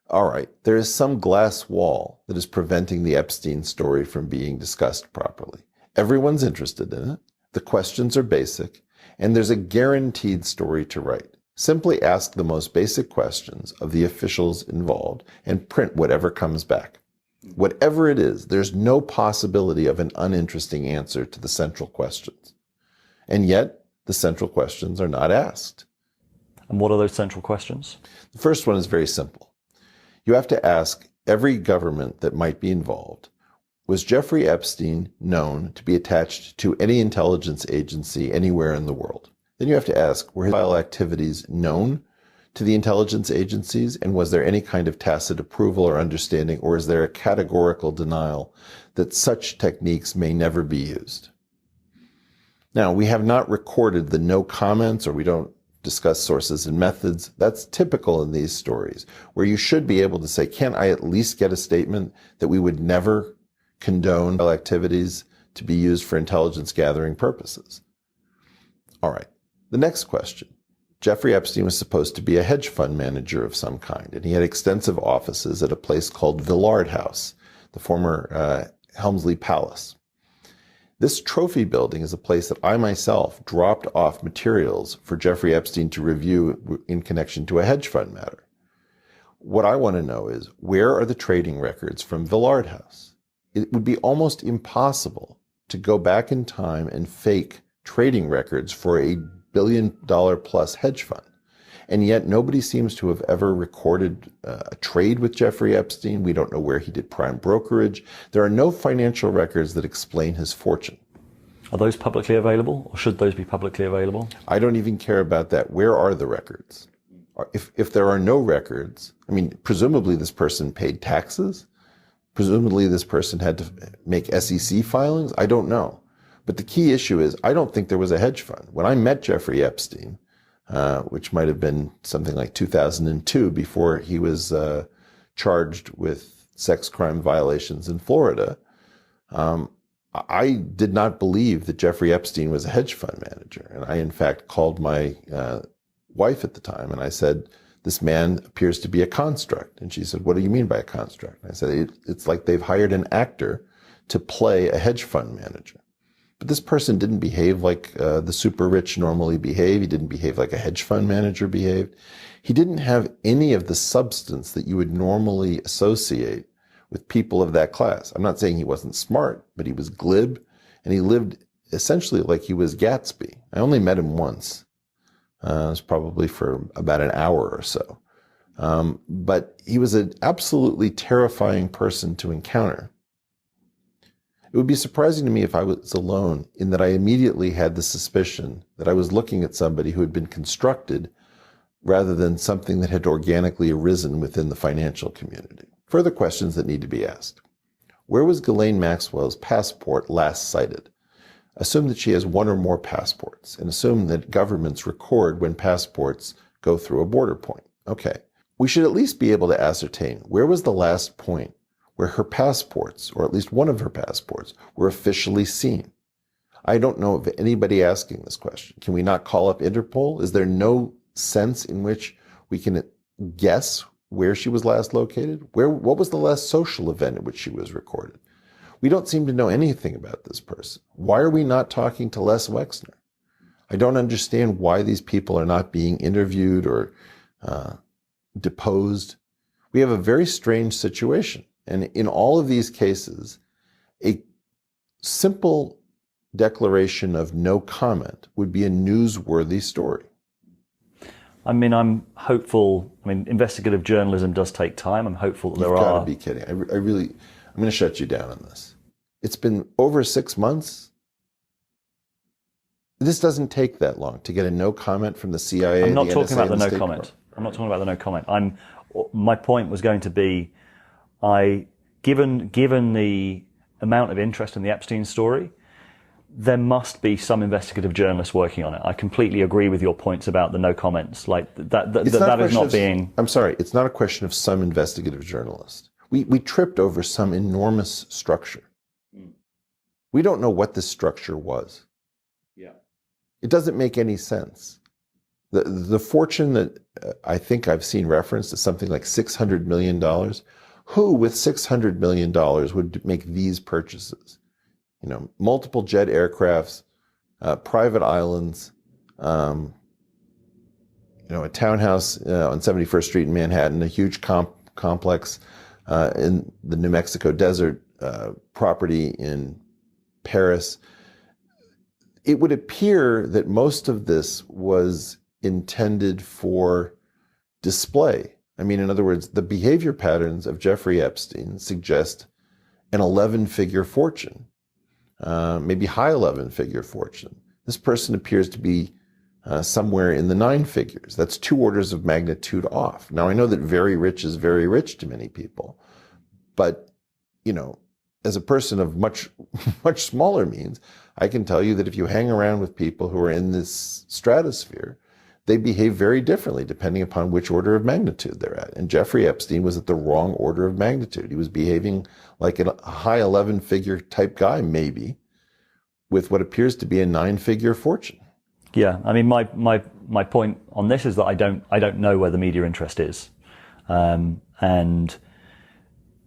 All right, there is some glass wall that is preventing the Epstein story from being discussed properly. Everyone's interested in it. The questions are basic, and there's a guaranteed story to write. Simply ask the most basic questions of the officials involved and print whatever comes back. Whatever it is, there's no possibility of an uninteresting answer to the central questions. And yet, the central questions are not asked. And what are those central questions? The first one is very simple. You have to ask every government that might be involved, was Jeffrey Epstein known to be attached to any intelligence agency anywhere in the world? Then you have to ask, were his vile activities known to the intelligence agencies, and was there any kind of tacit approval or understanding, or is there a categorical denial that such techniques may never be used? Now, we have not recorded the no comments, or we don't discuss sources and methods. That's typical in these stories, where you should be able to say, can I at least get a statement that we would never condone activities to be used for intelligence gathering purposes? All right. The next question. Jeffrey Epstein was supposed to be a hedge fund manager of some kind, and he had extensive offices at a place called Villard House, the former Helmsley Palace. This trophy building is a place that I myself dropped off materials for Jeffrey Epstein to review in connection to a hedge fund matter. What I want to know is, where are the trading records from Villard House? It would be almost impossible to go back in time and fake trading records for a billion-dollar-plus hedge fund. And yet nobody seems to have ever recorded a trade with Jeffrey Epstein. We don't know where he did prime brokerage. There are no financial records that explain his fortune. Are those publicly available, or should those be publicly available? I don't even care about that. Where are the records? If there are no records, I mean, presumably this person paid taxes. Presumably this person had to make SEC filings. I don't know. But the key issue is, I don't think there was a hedge fund. When I met Jeffrey Epstein, which might have been something like 2002, before he was charged with sex crime violations in Florida, I did not believe that Jeffrey Epstein was a hedge fund manager. And I, in fact, called my wife at the time and I said, this man appears to be a construct. And she said, what do you mean by a construct? And I said, it's like they've hired an actor to play a hedge fund manager. But this person didn't behave like the super rich normally behave. He didn't behave like a hedge fund manager behaved. He didn't have any of the substance that you would normally associate with people of that class. I'm not saying he wasn't smart, but he was glib, and he lived essentially like he was Gatsby. I only met him once. It was probably for about an hour or so. But he was an absolutely terrifying person to encounter. It would be surprising to me if I was alone, in that I immediately had the suspicion that I was looking at somebody who had been constructed rather than something that had organically arisen within the financial community. Further questions that need to be asked. Where was Ghislaine Maxwell's passport last cited? Assume that she has one or more passports, and assume that governments record when passports go through a border point. Okay. We should at least be able to ascertain, where was the last point where her passports, or at least one of her passports, were officially seen? I don't know of anybody asking this question. Can we not call up Interpol? Is there no sense in which we can guess where she was last located? What was the last social event at which she was recorded? We don't seem to know anything about this person. Why are we not talking to Les Wexner? I don't understand why these people are not being interviewed or deposed. We have a very strange situation. And in all of these cases, a simple declaration of no comment would be a newsworthy story. I mean, I'm hopeful. I mean, investigative journalism does take time. I'm hopeful that there are... You've got to be kidding. I'm going to shut you down on this. It's been over 6 months. This doesn't take that long to get a no comment from the CIA. I'm not talking about the no State comment. Department. I'm not talking about the no comment. My point was going to be, given the amount of interest in the Epstein story, there must be some investigative journalists working on it. I completely agree with your points about the no comments. Like that is not being... I'm sorry, it's not a question of some investigative journalist. We tripped over some enormous structure. We don't know what this structure was. Yeah. It doesn't make any sense. The fortune that I think I've seen referenced is something like $600 million. Who with $600 million would make these purchases? You know, multiple jet aircrafts, private islands, you know, a townhouse on 71st Street in Manhattan, a huge complex in the New Mexico desert, property in Paris. It would appear that most of this was intended for display. I mean, in other words, the behavior patterns of Jeffrey Epstein suggest an 11-figure fortune, maybe high 11-figure fortune. This person appears to be somewhere in the 9 figures. That's 2 orders of magnitude off. Now, I know that very rich is very rich to many people, but, you know, as a person of much smaller means, I can tell you that if you hang around with people who are in this stratosphere, they behave very differently depending upon which order of magnitude they're at. And Jeffrey Epstein was at the wrong order of magnitude. He was behaving like a high 11-figure type guy, maybe, with what appears to be a 9-figure fortune. Yeah, I mean, my point on this is that I don't know where the media interest is, and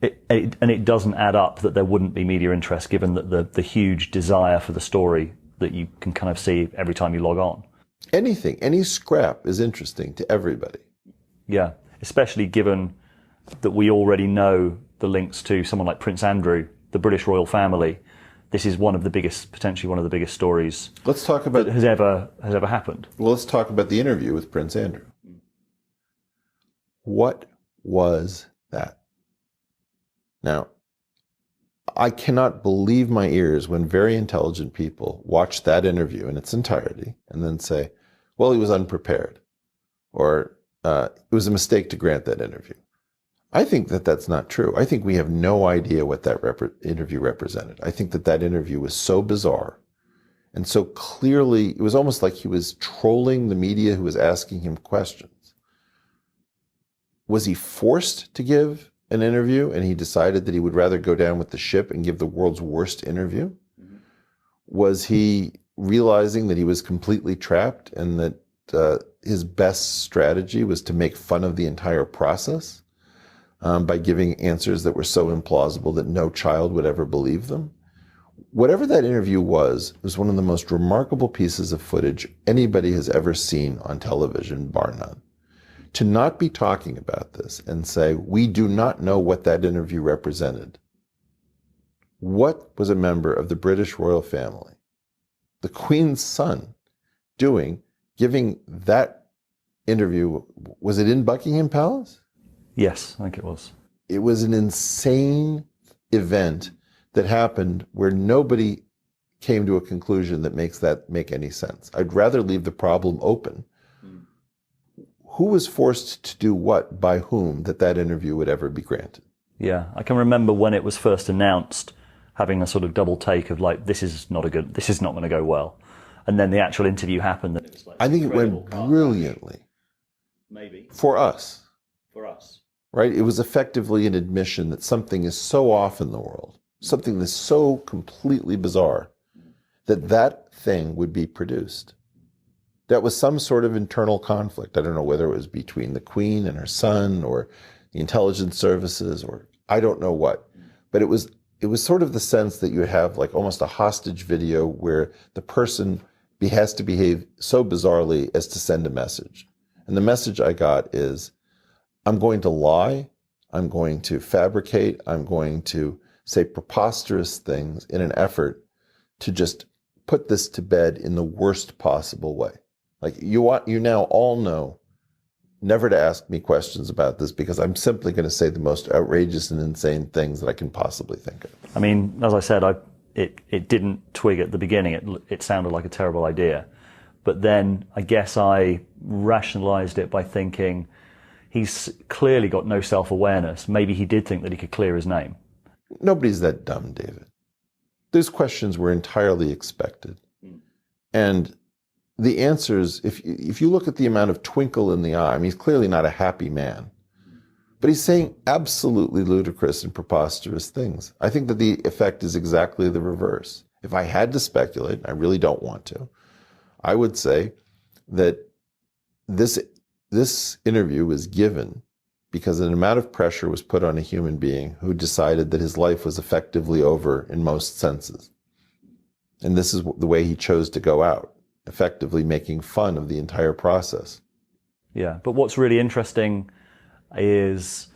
it doesn't add up that there wouldn't be media interest given that the huge desire for the story that you can kind of see every time you log on. Any scrap is interesting to everybody. Yeah, especially given that we already know the links to someone like Prince Andrew, the British royal family. This is potentially one of the biggest stories. Let's talk about that has ever happened. Well, let's talk about the interview with Prince Andrew. What was that? Now, I cannot believe my ears when very intelligent people watch that interview in its entirety and then say, well, he was unprepared, or it was a mistake to grant that interview. I think that that's not true. I think we have no idea what that interview represented. I think that that interview was so bizarre and so clearly, it was almost like he was trolling the media who was asking him questions. Was he forced to give an interview and he decided that he would rather go down with the ship and give the world's worst interview? Mm-hmm. Was he realizing that he was completely trapped and that his best strategy was to make fun of the entire process by giving answers that were so implausible that no child would ever believe them? Whatever that interview was one of the most remarkable pieces of footage anybody has ever seen on television, bar none. To not be talking about this and say, we do not know what that interview represented. What was a member of the British royal family, the Queen's son, doing, giving that interview? Was it in Buckingham Palace? Yes, I think it was. It was an insane event that happened where nobody came to a conclusion that makes that make any sense. I'd rather leave the problem open. Who was forced to do what by whom that interview would ever be granted? Yeah, I can remember when it was first announced, having a sort of double take of like, this is not going to go well. And then the actual interview happened. And it was like, I think it went brilliantly. Maybe. For us. For us. Right? It was effectively an admission that something is so off in the world, something that's so completely bizarre, that thing would be produced. That was some sort of internal conflict. I don't know whether it was between the Queen and her son or the intelligence services or I don't know what. But it was sort of the sense that you have like almost a hostage video where the person has to behave so bizarrely as to send a message. And the message I got is, I'm going to lie, I'm going to fabricate, I'm going to say preposterous things in an effort to just put this to bed in the worst possible way. Like you now all know never to ask me questions about this because I'm simply going to say the most outrageous and insane things that I can possibly think of. I mean, as I said, it didn't twig at the beginning. It sounded like a terrible idea. But then I guess I rationalized it by thinking he's clearly got no self-awareness. Maybe he did think that he could clear his name. Nobody's that dumb, David. Those questions were entirely expected. And the answers, if you look at the amount of twinkle in the eye, I mean, he's clearly not a happy man, but he's saying absolutely ludicrous and preposterous things. I think that the effect is exactly the reverse. If I had to speculate, I really don't want to, I would say that this interview was given because an amount of pressure was put on a human being who decided that his life was effectively over in most senses. And this is the way he chose to go out, effectively making fun of the entire process. Yeah, but what's really interesting is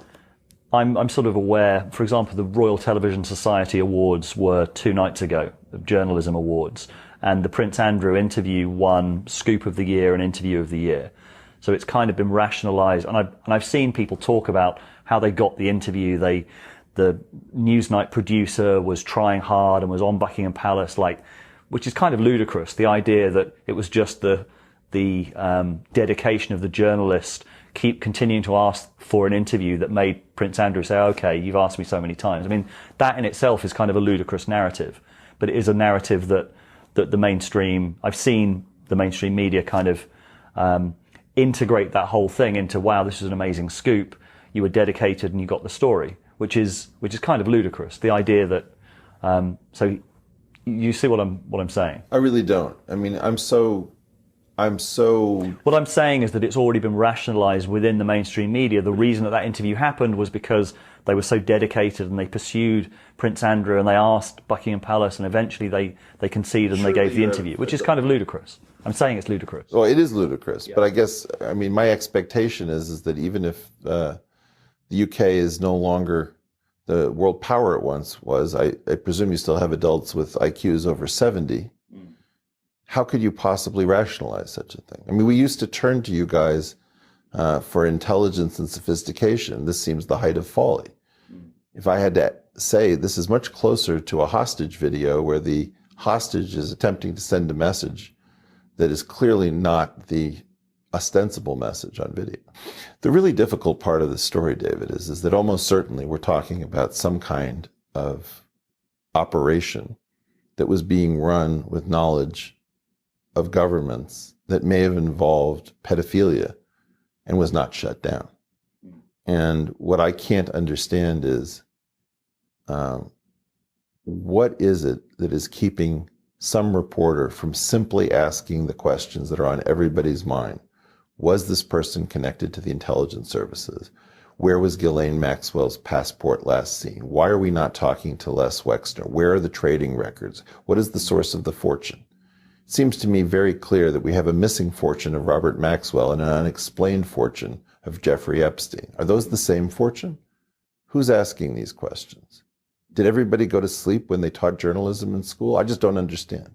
I'm sort of aware, for example, the Royal Television Society Awards were 2 nights ago, the Journalism Awards, and the Prince Andrew interview won Scoop of the Year and Interview of the Year. So it's kind of been rationalized, and I've seen people talk about how they got the interview. The Newsnight producer was trying hard and was on Buckingham Palace, which is kind of ludicrous. The idea that it was just the dedication of the journalist keep continuing to ask for an interview that made Prince Andrew say, "Okay, you've asked me so many times." I mean, that in itself is kind of a ludicrous narrative, but it is a narrative that the mainstream, I've seen the mainstream media kind of integrate that whole thing into, wow, this is an amazing scoop. You were dedicated and you got the story, which is kind of ludicrous. The idea that, so you see what I'm saying? I really don't. I mean, I'm so. What I'm saying is that it's already been rationalized within the mainstream media. The reason that interview happened was because they were so dedicated and they pursued Prince Andrew and they asked Buckingham Palace, and eventually they conceded and they gave the interview, which is kind of ludicrous. I'm saying it's ludicrous. Well, it is ludicrous, but I guess, I mean, my expectation is that even if the UK is no longer the world power it once was, I presume you still have adults with IQs over 70. How could you possibly rationalize such a thing? I mean, we used to turn to you guys for intelligence and sophistication. This seems the height of folly. If I had to say, this is much closer to a hostage video where the hostage is attempting to send a message that is clearly not the ostensible message on video. The really difficult part of the story, David, is that almost certainly we're talking about some kind of operation that was being run with knowledge of governments that may have involved pedophilia and was not shut down. And what I can't understand is what is it that is keeping some reporter from simply asking the questions that are on everybody's mind? Was this person connected to the intelligence services? Where was Ghislaine Maxwell's passport last seen? Why are we not talking to Les Wexner? Where are the trading records? What is the source of the fortune? It seems to me very clear that we have a missing fortune of Robert Maxwell and an unexplained fortune of Jeffrey Epstein. Are those the same fortune? Who's asking these questions? Did everybody go to sleep when they taught journalism in school? I just don't understand.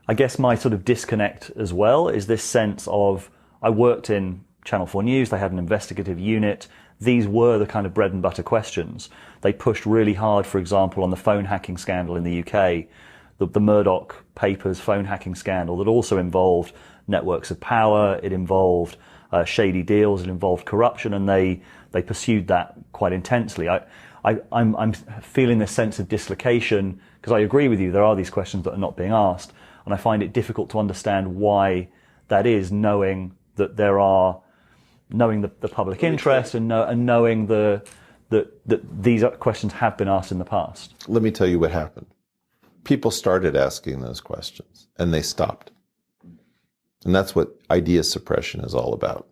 I guess my sort of disconnect as well is this sense of, I worked in Channel 4 News, they had an investigative unit. These were the kind of bread and butter questions. They pushed really hard, for example, on the phone hacking scandal in the UK, the Murdoch Papers phone hacking scandal that also involved networks of power, it involved shady deals, it involved corruption, and they pursued that quite intensely. I'm feeling this sense of dislocation because I agree with you, there are these questions that are not being asked, and I find it difficult to understand why that is, knowing that knowing the public interest and knowing that these questions have been asked in the past. Let me tell you what happened. People started asking those questions and they stopped. And that's what idea suppression is all about.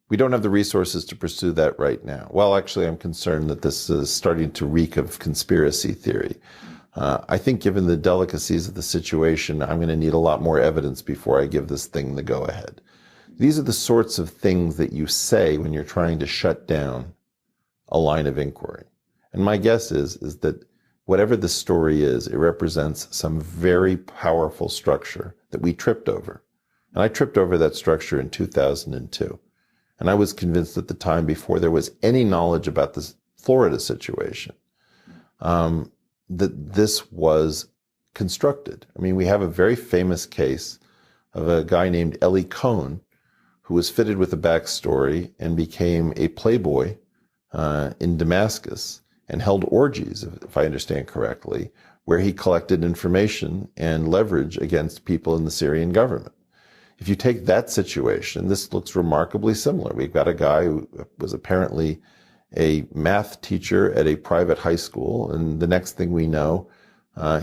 We don't have the resources to pursue that right now. Well, actually, I'm concerned that this is starting to reek of conspiracy theory. I think given the delicacies of the situation, I'm going to need a lot more evidence before I give this thing the go-ahead. These are the sorts of things that you say when you're trying to shut down a line of inquiry. And my guess is that whatever the story is, it represents some very powerful structure that we tripped over. And I tripped over that structure in 2002. And I was convinced at the time, before there was any knowledge about this Florida situation, that this was constructed. I mean, we have a very famous case of a guy named Eli Cohn, who was fitted with a backstory and became a playboy in Damascus and held orgies, if I understand correctly, where he collected information and leverage against people in the Syrian government. If you take that situation, this looks remarkably similar. We've got a guy who was apparently a math teacher at a private high school, and the next thing we know,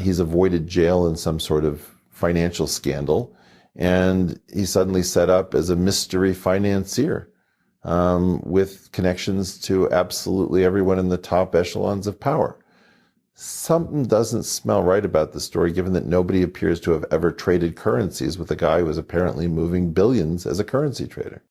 he's avoided jail in some sort of financial scandal, and he's suddenly set up as a mystery financier with connections to absolutely everyone in the top echelons of power. Something doesn't smell right about the story, given that nobody appears to have ever traded currencies with a guy who was apparently moving billions as a currency trader.